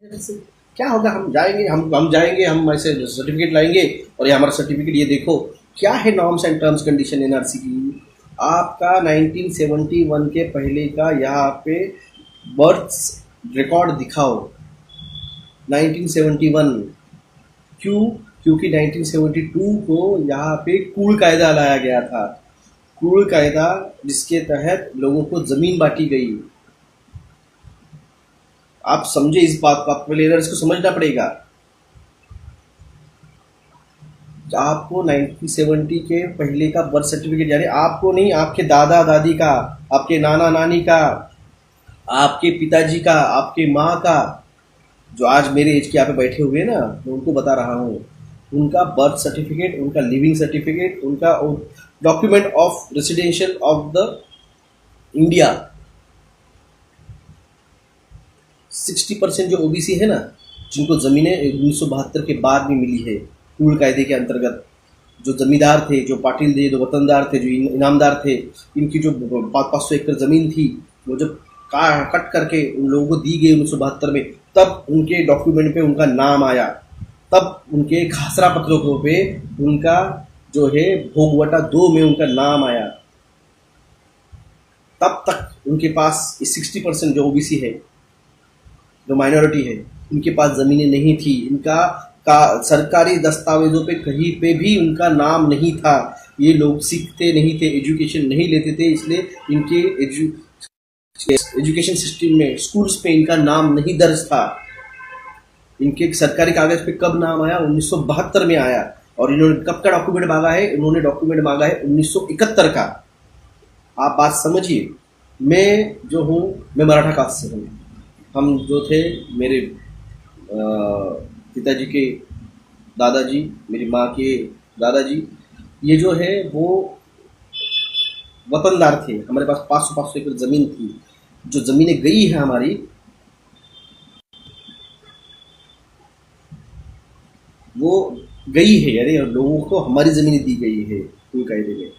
से क्या होगा? हम जाएंगे, हम ऐसे सर्टिफिकेट लाएंगे और ये हमारा सर्टिफिकेट, ये देखो क्या है norms and terms condition NRC की। आपका 1971 के पहले का यहाँ पे बर्थ रिकॉर्ड दिखाओ। 1971 क्यों? क्योंकि 1972 को यहाँ पे कूड़ कायदा लाया गया था। कूड़ कायदा जिसके तहत लोगों को जमीन बांटी गई। आप समझे इस बात को? आपको पहले इसको समझना पड़ेगा। आपको 1970 के पहले का बर्थ सर्टिफिकेट, यानी आपको नहीं, आपके दादा दादी का, आपके नाना नानी का, आपके पिताजी का, आपके माँ का, जो आज मेरे एज के यहाँ पे बैठे हुए हैं ना, मैं उनको बता रहा हूँ, उनका बर्थ सर्टिफिकेट, उनका लिविंग सर्टिफिकेट, उनका document of residential of the India, 60% जो ओबीसी है ना, जिनको ज़मीनें 1972 के बाद में मिली है कूड़ कायदे के अंतर्गत, जो जमींदार थे, जो पाटिल थे, जो वतनदार थे, जो इनामदार थे, इनकी जो 500 एकड़ ज़मीन थी, वो जब कट करके उन लोगों को दी गई 1972 में, तब उनके डॉक्यूमेंट पे उनका नाम आया। तब उनके खासरा पत्रों पे उनका जो है भोगवटा 2 में उनका नाम आया। तब तक उनके पास 60% जो ओबीसी है, जो माइनॉरिटी है, इनके पास ज़मीनें नहीं थी। इनका का सरकारी दस्तावेजों पे कहीं पे भी उनका नाम नहीं था। ये लोग सीखते नहीं थे, एजुकेशन नहीं लेते थे, इसलिए इनके एजुकेशन सिस्टम में, स्कूल्स पे इनका नाम नहीं दर्ज था। इनके सरकारी कागज पे कब नाम आया? 1972 में आया। और इन्होंने कब का डॉक्यूमेंट मांगा है? इन्होंने डॉक्यूमेंट मांगा है 1971 का। आप बात समझिए। मैं जो हूँ, मैं मराठा कास्ट से हूँ। हम जो थे, मेरे पिताजी के दादाजी, मेरी माँ के दादाजी, ये जो है वो वतनदार थे। हमारे पास 500 एकड़ ज़मीन थी। जो ज़मीनें गई है हमारी, वो गई है, यानी लोगों को हमारी ज़मीनें दी गई है कोई कायदे में।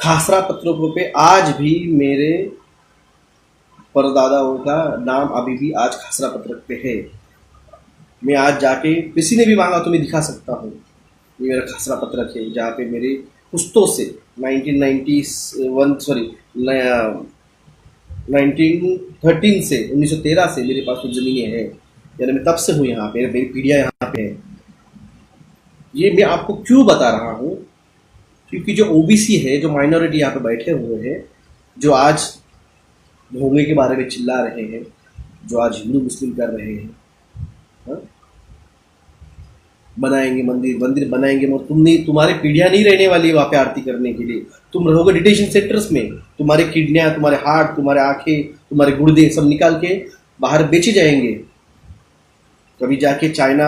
खासरा पत्रों पे आज भी मेरे परदादाओं का नाम अभी भी आज खासरा पत्रक पे है। मैं आज जाके किसी ने भी मांगा तो मैं दिखा सकता हूँ। ये मेरा खासरा पत्रक है, जहाँ पे मेरे पुश्तों से 1991 सॉरी 1913 से 1913 से मेरे पास कुछ ज़मीनें हैं। यानी मैं तब से हूँ यहाँ पे, मेरी पीढ़ियाँ यहाँ पे है। ये मैं आपको क्यों बता रहा हूँ? क्योंकि जो ओबीसी है, जो माइनॉरिटी यहाँ पे बैठे हुए हैं, जो आज भोंगे के बारे में चिल्ला रहे हैं, जो आज हिंदू मुस्लिम कर रहे हैं, हाँ? बनाएंगे मंदिर, मंदिर बनाएंगे, मगर तुम नहीं, तुम्हारी पीढ़ियां नहीं रहने वाली वहाँ पे आरती करने के लिए। तुम रहोगे डिटेंशन सेंटर्स में। तुम्हारे किडनियां, तुम्हारे हार्ट, तुम्हारे आंखें, तुम्हारे गुर्दे सब निकाल के बाहर बेचे जाएंगे। कभी जाके China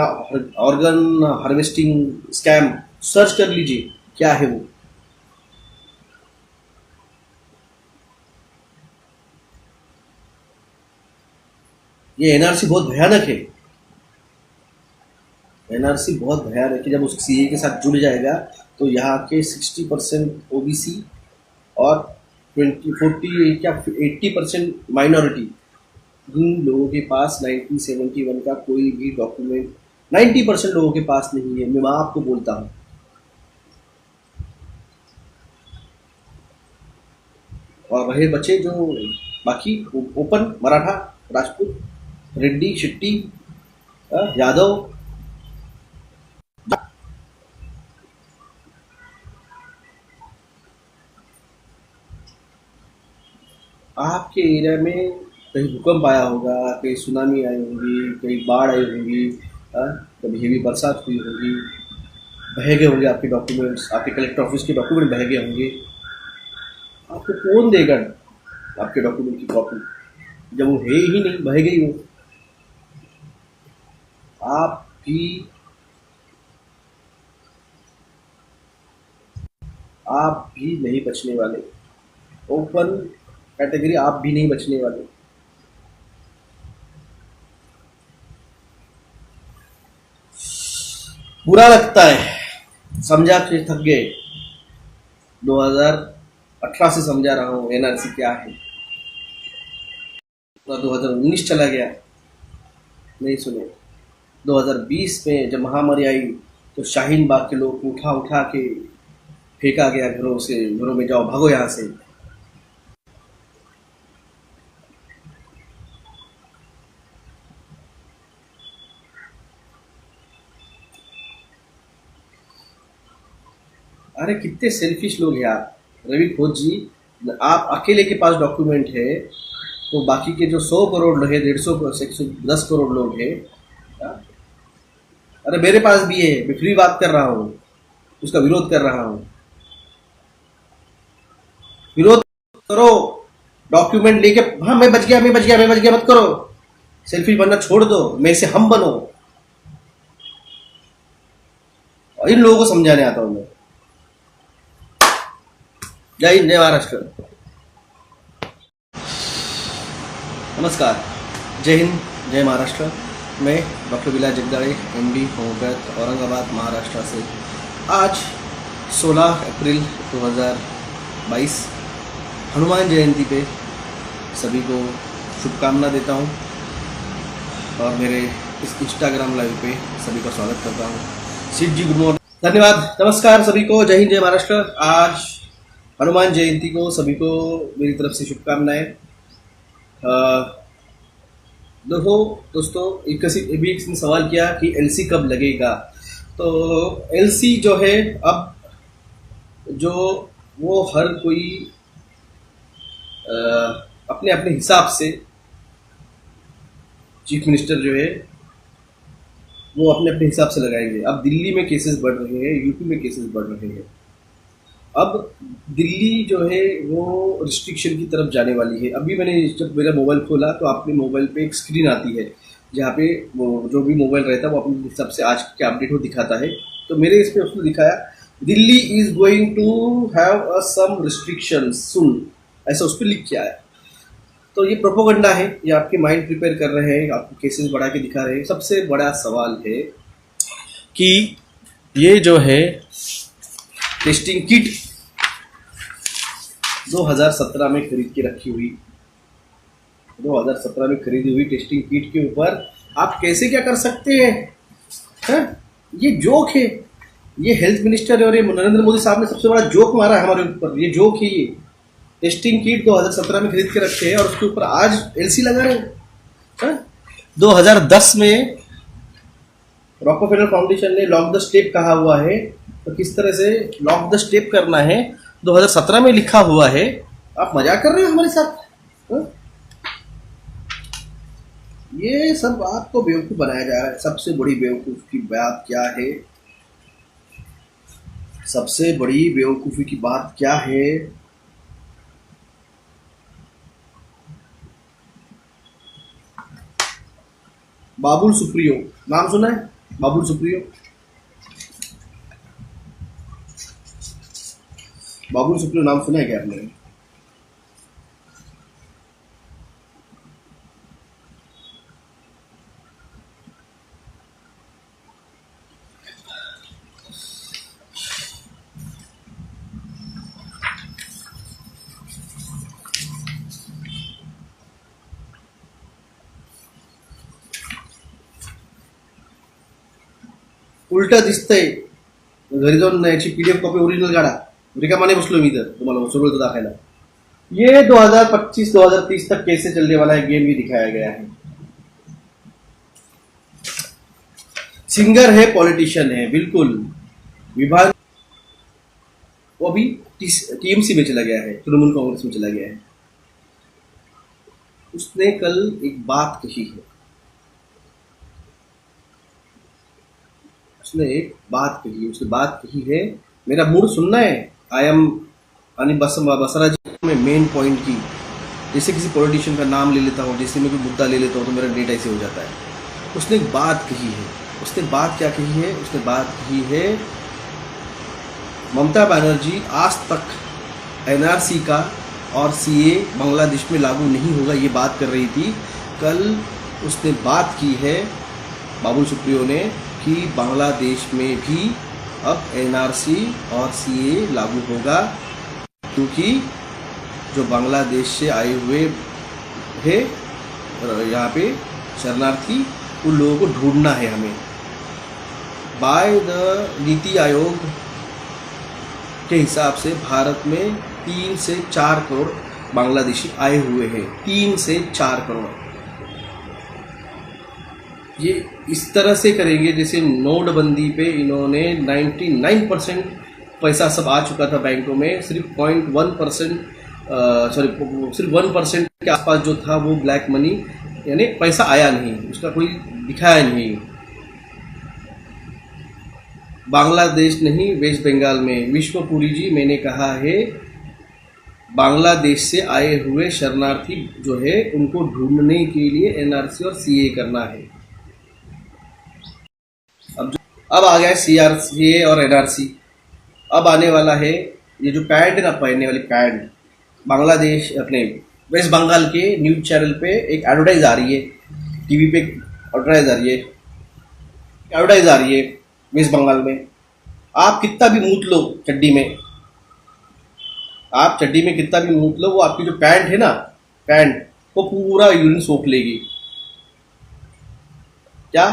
organ harvesting scam search कर लीजिए, क्या है वो। ये एनआरसी बहुत भयानक है। एनआरसी बहुत भयानक है। जब उस सीए के साथ जुड़ जाएगा तो यहाँ के 60% ओबीसी और 40 क्या 80% माइनॉरिटी, इन लोगों के पास 1971 का कोई भी डॉक्यूमेंट 90% लोगों के पास नहीं है। मैं आपको बोलता हूँ। और रहे बचे जो बाकी ओपन मराठा, राजपूत, रेड्डी, शेट्टी, यादव, आपके एरिया में कहीं भूकंप आया होगा, कहीं सुनामी आई होगी, कहीं बाढ़ आई होगी, कभी हेवी बरसात हुई होगी, बह गए होंगे आपके डॉक्यूमेंट्स, आपके कलेक्टर ऑफिस के डॉक्यूमेंट बह गए होंगे। आपको कौन देगा आपके डॉक्यूमेंट की कॉपी जब वो है ही नहीं, बह गई वो। आप भी आप भी नहीं बचने वाले। ओपन कैटेगरी आप भी नहीं बचने वाले। बुरा लगता है, समझा के थक गए। 2018 से समझा रहा हूँ एनआरसी क्या है, पूरा 2019 चला गया। नहीं सुने। 2020 में जब महामारी आई तो शाहीन बाग के लोग उठा उठा के फेंका गया घरों से, घरों में जाओ भागो यहाँ से। अरे कितने सेल्फिश लोग हैं यार। रवि खोज जी, आप अकेले के पास डॉक्यूमेंट है तो बाकी के जो 100 करोड़ लोग हैं, 110 करोड़ लोग हैं, हाँ? अरे मेरे पास भी है, मैं फ्री बात कर रहा हूँ, उसका विरोध कर रहा हूँ। विरोध करो, डॉक्यूमेंट लेके, हाँ मैं बच गया, मैं बच गया, मैं बच गया मत करो। सेल्फी बनना छोड़ दो, मेरे से हम बनो। और इन लोगों को समझाने आता हूँ मैं। जय हिंद, जय महाराष्ट्र। नमस्कार, जय हिंद, जय महाराष्ट्र। मैं डॉक्टर विलास जगदाळे, MD होम्योपैथ, औरंगाबाद, महाराष्ट्र से। आज 16 अप्रैल 2022 हनुमान जयंती पे सभी को शुभकामना देता हूँ और मेरे इस इंस्टाग्राम लाइव पे सभी का स्वागत करता हूँ। सिद्ध जी गुड मॉर्निंग, धन्यवाद, नमस्कार सभी को, जय हिंद, जय महाराष्ट्र। आज हनुमान जयंती को सभी को मेरी तरफ से शुभकामनाएं। देखो दोस्तों, एक ने सवाल किया कि LC कब लगेगा। तो LC जो है अब जो वो हर कोई अपने अपने हिसाब से, चीफ मिनिस्टर जो है वो अपने अपने हिसाब से लगाएंगे। अब दिल्ली में केसेस बढ़ रहे हैं, यूपी में केसेस बढ़ रहे हैं। अब दिल्ली जो है वो रिस्ट्रिक्शन की तरफ जाने वाली है। अभी मैंने जब मेरा मोबाइल खोला तो आपके मोबाइल पे एक स्क्रीन आती है जहाँ पे वो जो भी मोबाइल रहता है वो अपने हिसाब से आज के अपडेट को दिखाता है। तो मेरे इस पे उसने दिखाया Delhi is going to have some restriction सुन, ऐसा उस पर लिख के आया। तो ये प्रोपोगंडा है, ये आपके माइंड प्रिपेयर कर रहे हैं, आपको केसेस बढ़ा के दिखा रहे हैं। सबसे बड़ा सवाल है कि ये जो है टेस्टिंग किट 2017 में खरीद के रखी हुई, 2017 में खरीदी हुई टेस्टिंग किट के ऊपर आप कैसे क्या कर सकते हैं, है? ये जोक है। ये हेल्थ मिनिस्टर और ये नरेंद्र मोदी साहब ने सबसे बड़ा जोक मारा है हमारे ऊपर। ये जोक है। ये टेस्टिंग किट 2017 में खरीद के रखे हैं और उसके ऊपर आज LC लगा रहे हैं। 2010 में रॉकफेलर फाउंडेशन ने लॉक द स्टेप कहा हुआ है, तो किस तरह से लॉक द स्टेप करना है 2017 में लिखा हुआ है। आप मजाक कर रहे हो हमारे साथ, हा? ये सब आपको बेवकूफ बनाया जा रहा है। सबसे बड़ी बेवकूफ की बात क्या है, सबसे बड़ी बेवकूफी की बात क्या है, बाबुल सुप्रियो नाम सुना है? बाबुल सुप्रियो, बाबुल सुप्रियो नाम सुना है क्या आपने? उलट दिसतंय, घरी जाऊन याची PDF कॉपी ओरिजिनल काढा, रिकामाने बसलो मी तर तुम्हाला सगळं दाखवायला। ये 2025-2030 तक कैसे चलने वाला है गेम ये दिखाया गया है। सिंगर है, पॉलिटिशियन है, बिल्कुल विभाग, वो अभी TMC में चला गया है, तृणमूल कांग्रेस में चला गया है। उसने कल एक बात कही है, उसने एक बात कही, उसने बात कही है, मेरा मूड सुनना है। आई एम यानी बसरा जी में मेन पॉइंट की, जैसे किसी पॉलिटिशियन का नाम ले लेता हूँ, जैसे मैं कोई मुद्दा ले लेता हूँ तो मेरा डेट ऐसे हो जाता है। उसने एक बात कही है, उसने बात क्या कही है, उसने बात कही है ममता बनर्जी आज तक NRC का और CA बांग्लादेश में लागू नहीं होगा ये बात कर रही थी। कल उसने बात की है बाबुल सुप्रियो ने कि बांग्लादेश में भी अब NRC और CA लागू होगा, क्योंकि जो बांग्लादेश से आए हुए हैं यहाँ पे शरणार्थी, उन लोगों को ढूंढना है हमें। बाय द नीति आयोग के हिसाब से भारत में 3 से 4 करोड़ बांग्लादेशी आए हुए हैं, 3 से 4 करोड़। ये इस तरह से करेंगे जैसे नोटबंदी पे इन्होंने 99% पैसा सब आ चुका था बैंकों में, सिर्फ 0.1% सिर्फ 1% के आसपास जो था वो ब्लैक मनी, यानी पैसा आया नहीं, उसका कोई दिखाया नहीं। बांग्लादेश नहीं, वेस्ट बंगाल में। विश्वपुरी जी, मैंने कहा है बांग्लादेश से आए हुए शरणार्थी जो है उनको ढूंढने के लिए एनआरसी और सीए करना है। अब आ गया सीए और एनआरसी। अब आने वाला है ये जो पैंट है ना, पहनने वाली पैंट। बांग्लादेश अपने वेस्ट बंगाल के न्यूज चैनल पे एक एडवर्टाइज आ रही है, टीवी पे एडवर्टाइज आ रही है वेस्ट बंगाल में। आप कितना भी मूत लो चड्डी में, आप चड्डी में कितना भी मूत लो, वो आपकी जो पैंट है ना, पैंट वो पूरा यूरिन सोख लेगी। क्या?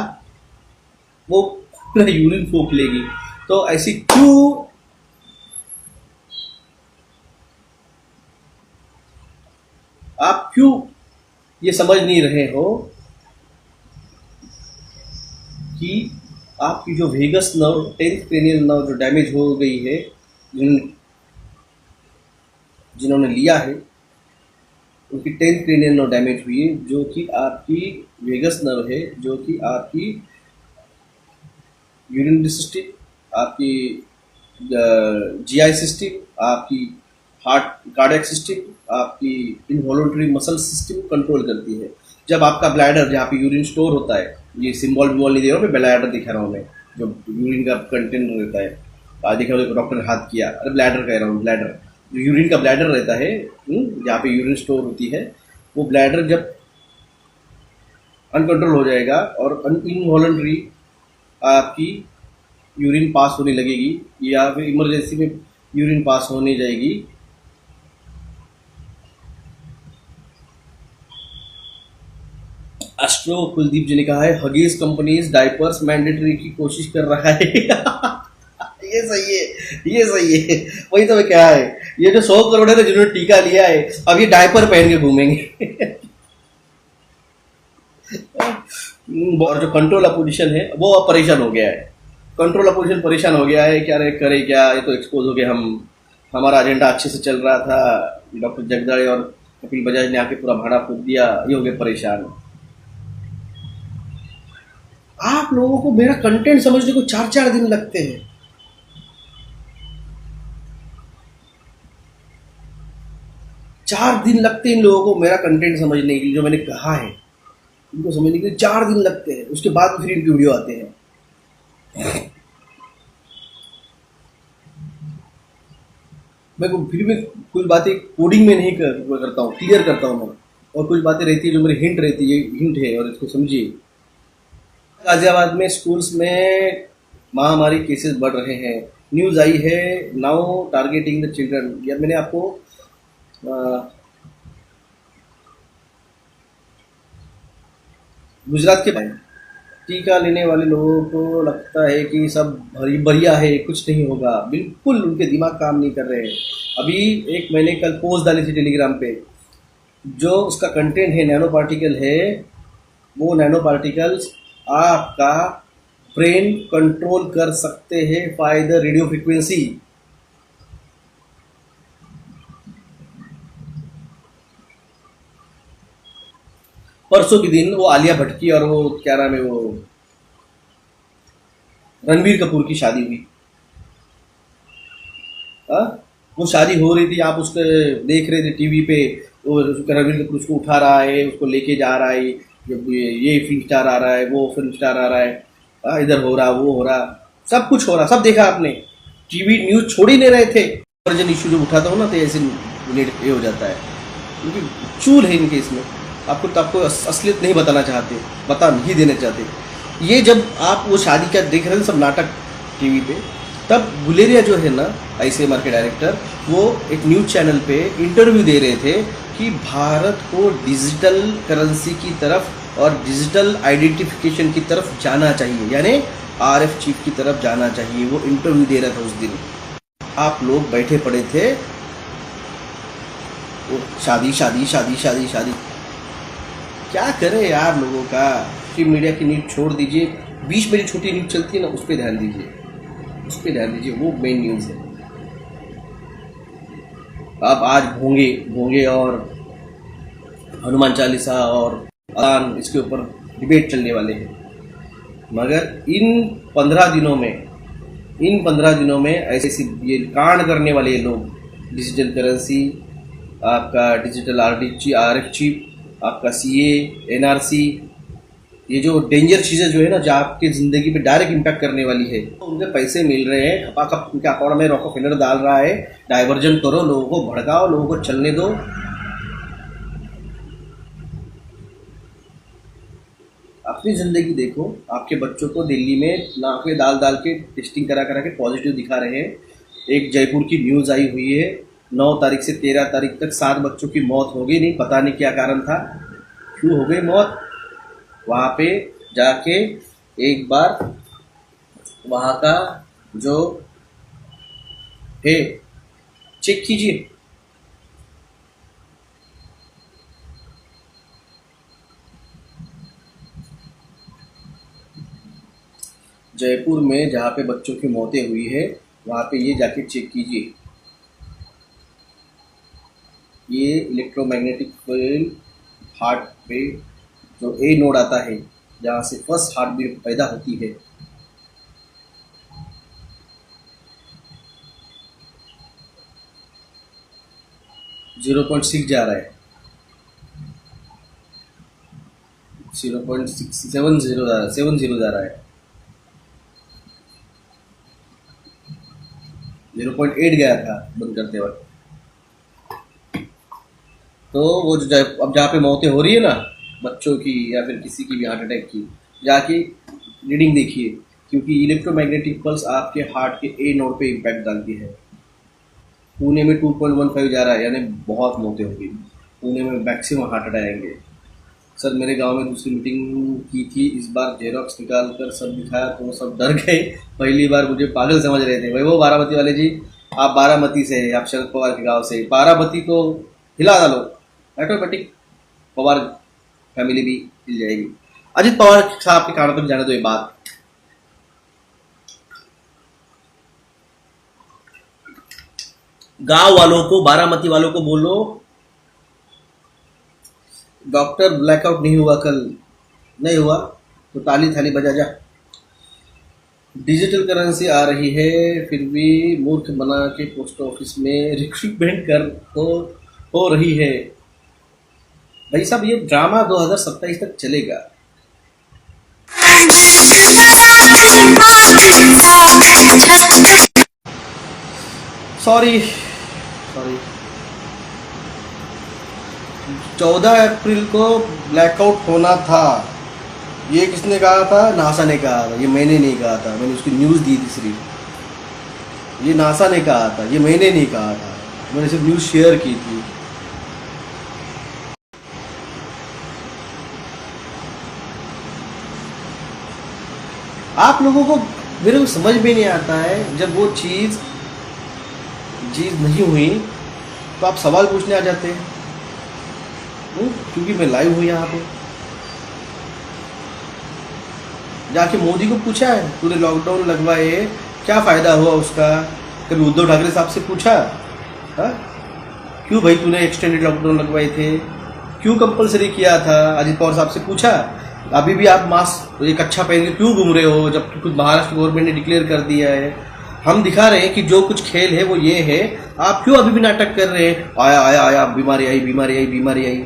वो पूरा यूरिन सोख लेगी। तो ऐसी क्यों आप क्यों ये समझ नहीं रहे हो कि आपकी जो vagus nerve, 10th cranial nerve जो डैमेज हो गई है, जिन्होंने लिया है उनकी 10th क्रेनियल नर्व डैमेज हुई है, जो कि आपकी वेगस नर्व है, जो कि आपकी यूरिनरी सिस्टम, आपकी जीआई सिस्टम, आपकी हार्ट कार्डियक सिस्टम, आपकी इनवॉलंटरी मसल सिस्टम कंट्रोल करती है। जब आपका ब्लैडर, जहाँ पे यूरिन स्टोर होता है, ये सिंबल नहीं दे रहा हूँ मैं, ब्लैडर दिखा रहा हूँ मैं, जो यूरिन का कंटेनर रहता है, आज देखा डॉक्टर ने हाथ किया, अरे ब्लैडर कह रहा हूँ, ब्लैडर जो यूरिन का ब्लैडर रहता है, जहाँ पे यूरिन स्टोर होती है, वो ब्लैडर जब अनकंट्रोल हो जाएगा और इनवॉलंटरी आपकी यूरिन पास होने लगेगी, या फिर इमरजेंसी में यूरिन पास होने जाएगी, एस्ट्रो कुलदीप जी ने कहा है हगीज कंपनीज डायपर्स मैंडेटरी की कोशिश कर रहा है। ये सही है, ये सही है। वही तो क्या है, ये जो 100 करोड़ है ना जिन्होंने टीका लिया है, अब ये डायपर पहन के घूमेंगे। और जो कंट्रोल अपोजिशन है वो अब परेशान हो गया है, कंट्रोल अपोजिशन परेशान हो गया है, क्या करे क्या, ये तो एक्सपोज हो गया। हमारा एजेंडा अच्छे से चल रहा था, डॉक्टर जगदाड़े और कपिल बजाज ने आके पूरा भाड़ा फूक दिया, ये हो गए परेशान। आप लोगों को मेरा कंटेंट समझने को 4-4 दिन लगते हैं। चार दिन लगते हैं इन लोगों को मेरा कंटेंट समझने के लिए, जो मैंने कहा है इनको समझने के लिए 4 दिन लगते हैं। उसके बाद फिर इनके वीडियो आते हैं। मैं फिर भी कुछ बातें कोडिंग में नहीं करता हूँ, क्लियर करता हूँ मैं, और कुछ बातें रहती है जो मेरी हिंट रहती है, हिंट है और इसको समझिए। गाजियाबाद में स्कूल्स में महामारी केसेस बढ़ रहे हैं, न्यूज़ आई है, नाउ टारगेटिंग द चिल्ड्रन। यार मैंने आपको गुजरात के टीका लेने वाले लोगों को लगता है कि सब बढ़िया है, कुछ नहीं होगा, बिल्कुल उनके दिमाग काम नहीं कर रहे हैं। अभी एक मैंने कल पोस्ट डाली थी टेलीग्राम पे, जो उसका कंटेंट है नैनो पार्टिकल है, वो नैनो पार्टिकल्स आपका ब्रेन कंट्रोल कर सकते हैं बाय द रेडियो फ्रीक्वेंसी। परसों के दिन वो आलिया भट्ट की और वो क्या नाम है, वो रणबीर कपूर की शादी हुई। वो शादी हो रही थी, आप उसको देख रहे थे टीवी पे, वो रणबीर कपूर उसको उठा रहा है, उसको लेके जा रहा है, ये फिल्म स्टार आ रहा है, वो फिल्म स्टार आ रहा है, इधर हो रहा, वो हो रहा, सब कुछ हो रहा, सब देखा आपने। टीवी न्यूज छोड़ ही नहीं रहे थे। अर्जन इशू जब उठाता हूँ ना तो ऐसे ये हो जाता है, क्योंकि चूल है इनके इसमें। आपको असलियत नहीं बताना चाहते, बता नहीं देना चाहते। ये जब आप वो शादी का देख रहे थे सब नाटक टीवी पे, तब गुलेरिया जो है ना ICMR के डायरेक्टर, वो एक न्यूज़ चैनल पे इंटरव्यू दे रहे थे कि भारत को डिजिटल करेंसी की तरफ और डिजिटल आइडेंटिफिकेशन की तरफ जाना चाहिए, यानी आरएफ चीफ की तरफ जाना चाहिए। वो इंटरव्यू दे रहा था उस दिन, आप लोग बैठे पड़े थे, वो शादी शादी शादी शादी शादी। क्या करें यार लोगों का। सोशल मीडिया की नीड छोड़ दीजिए, बीच में जो छोटी न्यूज चलती है ना उस पर ध्यान दीजिए, उस पर ध्यान दीजिए, वो मेन न्यूज़ है। आप आज भोंगे भोंगे और हनुमान चालीसा और अजान इसके ऊपर डिबेट चलने वाले हैं, मगर इन 15 दिनों में ऐसे ये कांड करने वाले ये लोग, डिजिटल करेंसी, आपका डिजिटल आरएफ चिप, आपका सीए, एनआरसी, ये जो डेंजर चीज़ें जो है ना, जो आपकी ज़िंदगी पे डायरेक्ट इम्पैक्ट करने वाली है, उनके पैसे मिल रहे हैं, खपाखप उनके अकाउंट में रॉकफेलर डाल रहा है। डाइवर्जन करो, लोगों को भड़काओ, लोगों को चलने दो। अपनी ज़िंदगी देखो। आपके बच्चों को दिल्ली में नाक में डाल डाल के टेस्टिंग करा करा के पॉजिटिव दिखा रहे हैं। एक जयपुर की न्यूज़ आई हुई है, 9 तारीख से 13 तारीख तक 7 बच्चों की मौत हो गई। नहीं, पता नहीं क्या कारण था, क्यों हो गई मौत। वहाँ पे जाके एक बार वहाँ का जो है चेक कीजिए। जयपुर में जहाँ पे बच्चों की मौतें हुई है, वहाँ पे ये जाके चेक कीजिए। ये इलेक्ट्रोमैग्नेटिक फील्ड हार्ट पे जो ए नोड आता है, जहाँ से फर्स्ट हार्ट बीट पैदा होती है, जीरो 0.6 जा रहा है, 0.670 जा रहा है, 70 जा रहा है, 0.8 गया था बंद करते वक्त। तो वो जो अब जहाँ पे मौतें हो रही है ना बच्चों की या फिर किसी की भी हार्ट अटैक की, जाके रीडिंग देखिए, क्योंकि इलेक्ट्रोमैग्नेटिक पल्स आपके हार्ट के ए नोड पे इम्पैक्ट डालती है। पुणे में 2.15 जा रहा है, यानी बहुत मौतें होगी। पुणे में मैक्सिमम हार्ट अटैक आएंगे। सर मेरे गांव में दूसरी मीटिंग की थी, इस बार जेरोक्स निकाल कर सब दिखाया तो सब डर गए। पहली बार मुझे पागल समझ रहे थे। भाई वो बारामती वाले जी, आप बारामती से, आप शरद पवार के गांव से, बारामती तो हिला डालो, ऑटोमेटिक पवार फैमिली भी हिल जाएगी। अजित पवार साहब के कारण तक जाने दो ये बात। गांव वालों को, बारामती वालों को बोलो, डॉक्टर ब्लैकआउट नहीं हुआ कल, नहीं हुआ तो ताली थाली बजा जा। डिजिटल करेंसी आ रही है, फिर भी मूर्ख बना के पोस्ट ऑफिस में रिक्रूटमेंट कर हो रही है। भाई साहब ये ड्रामा 2027 तक चलेगा। सॉरी 14 अप्रैल को ब्लैकआउट होना था। ये किसने कहा था? नासा ने कहा था। ये मैंने नहीं कहा था, मैंने उसकी न्यूज़ दी थी सिर्फ। ये नासा ने कहा था, ये मैंने नहीं कहा था, मैंने सिर्फ न्यूज़ शेयर की थी। आप लोगों को, मेरे को समझ में नहीं आता है, जब वो चीज़ नहीं हुई तो आप सवाल पूछने आ जाते हैं। क्योंकि मैं लाइव हूँ यहाँ पे। जाके मोदी को पूछा है, तूने लॉकडाउन लगवाए, क्या फ़ायदा हुआ उसका? कभी उद्धव ठाकरे साहब से पूछा? हा? क्यों भाई तूने एक्सटेंडेड लॉकडाउन लगवाए थे, क्यों कंपलसरी किया था? अजित पवार साहब से पूछा? अभी भी आप मास्क एक अच्छा पहन के क्यों घूम रहे हो, जब कुछ महाराष्ट्र गवर्नमेंट ने डिक्लेयर कर दिया है? हम दिखा रहे हैं कि जो कुछ खेल है वो ये है, आप क्यों अभी भी नाटक कर रहे हैं? आया आया आया, बीमारी आई बीमारी आई बीमारी आई।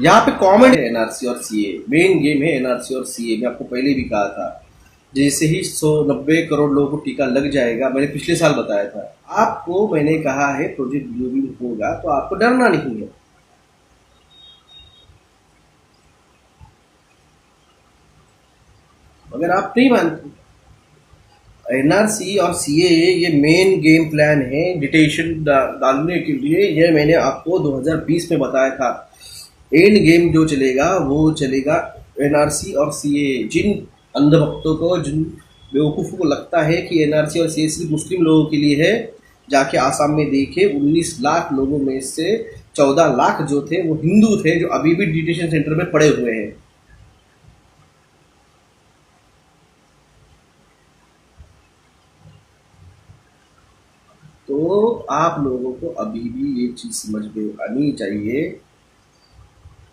यहाँ पे कॉमन है एनआरसी और सीए, मेन गेम है एनआरसी और सीए। मैं आपको पहले भी कहा था, जैसे ही 190 करोड़ लोगों को टीका लग जाएगा, मैंने पिछले साल बताया था आपको, मैंने कहा है प्रोजेक्ट ब्लू बीम होगा तो आपको डरना नहीं है। अगर आप नहीं मानते, एनआरसी और सीए ये मेन गेम प्लान है डिटेंशन डालने के लिए। ये मैंने आपको 2020 में बताया था। एंड गेम जो चलेगा वो चलेगा एनआरसी और सीए। जिन अंधभक्तों को, जिन बेवकूफ़ों को लगता है कि एनआरसी और सीए सिर्फ मुस्लिम लोगों के लिए है, जाके आसाम में देखे 19 लाख लोगों में से 14 लाख जो थे वो हिंदू थे, जो अभी भी डिटेंशन सेंटर में पड़े हुए हैं। तो आप लोगों को अभी भी ये चीज़ समझ में आनी चाहिए,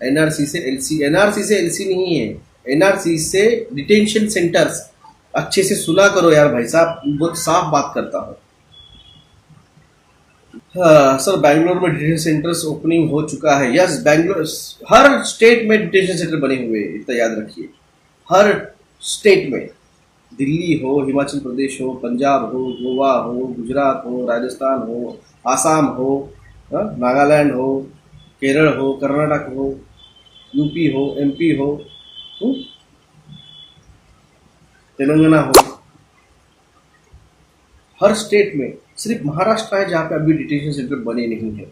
एनआरसी से एलसी नहीं है, एनआरसी से डिटेंशन सेंटर्स। अच्छे से सुना करो यार भाई साहब, बहुत साफ बात करता हूँ। हाँ सर, बैंगलोर में डिटेंशन सेंटर्स ओपनिंग हो चुका है। यस, बैंगलोर, हर स्टेट में डिटेंशन सेंटर बने हुए हैं, इतना याद रखिए। हर स्टेट में, दिल्ली हो, हिमाचल प्रदेश हो, पंजाब हो, गोवा हो, गुजरात हो, राजस्थान हो, आसाम हो, नागालैंड हो, केरल हो, कर्नाटक हो, यूपी हो, एमपी हो, हम्म, तेलंगाना हो, हर स्टेट में। सिर्फ महाराष्ट्र है जहाँ पे अभी डिटेंशन सेंटर बने नहीं है।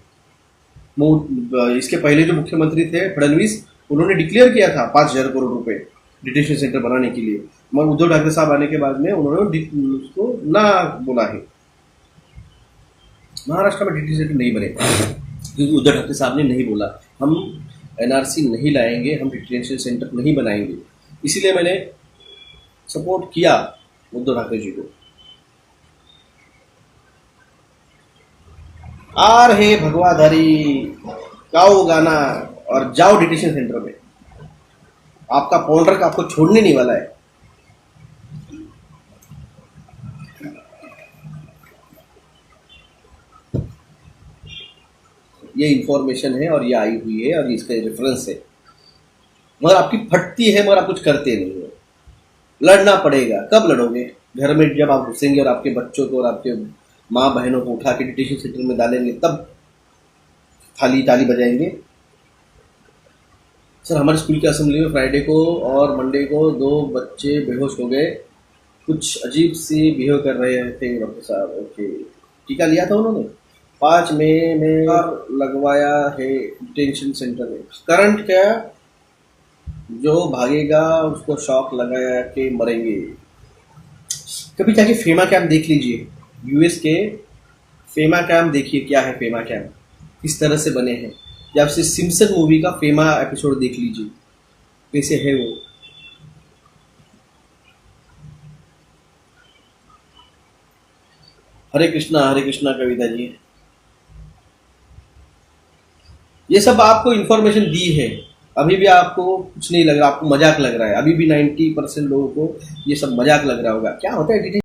इसके पहले जो मुख्यमंत्री थे फडणवीस, उन्होंने डिक्लेयर किया था 5,000 करोड़ रुपए डिटेंशन सेंटर बनाने के लिए, मगर उद्धव ठाकरे साहब आने के बाद में उन्होंने उसको ना बोला है। महाराष्ट्र में डिटेंशन सेंटर नहीं बने क्योंकि उद्धव ठाकरे साहब ने नहीं बोला हम एनआरसी नहीं लाएंगे, हम डिटेंशन सेंटर नहीं बनाएंगे। इसीलिए मैंने सपोर्ट किया उद्धव ठाकरे जी को। आ रहे भगवाधारी, गाओ गाना और जाओ डिटेंशन सेंटर में। आपका पौंडर आपको छोड़ने नहीं वाला है। ये इंफॉर्मेशन है और ये आई हुई है और इसका रेफरेंस है, मगर आपकी फटती है, मगर आप कुछ करते नहीं हो। लड़ना पड़ेगा। कब लड़ोगे? घर में जब आप घुसेंगे और आपके बच्चों को और आपके माँ बहनों को उठा के डिटेंशन सेंटर में डालेंगे, तब थाली ताली बजाएंगे। सर, हमारे स्कूल की असेंबली में फ्राइडे को और मंडे को 2 बच्चे बेहोश हो गए, कुछ अजीब सी बिहेव कर रहे थे डॉक्टर साहब। ओके, टीका लिया था उन्होंने। 5 मई में लगवाया है डिटेंशन सेंटर में। करंट क्या, जो भागेगा उसको शॉक लगाया के मरेंगे। कभी जाके फेमा कैंप देख लीजिए, यूएस के फेमा कैंप देखिए, क्या है फेमा कैंप, किस तरह से बने हैं। या फिर सिम्पसन मूवी का फेमा एपिसोड देख लीजिए, कैसे है वो। हरे कृष्णा कविता जी, ये सब आपको इन्फॉर्मेशन दी है, अभी भी आपको कुछ नहीं लग रहा, आपको मजाक लग रहा है। अभी भी 90% लोगों को ये सब मजाक लग रहा होगा। क्या होता है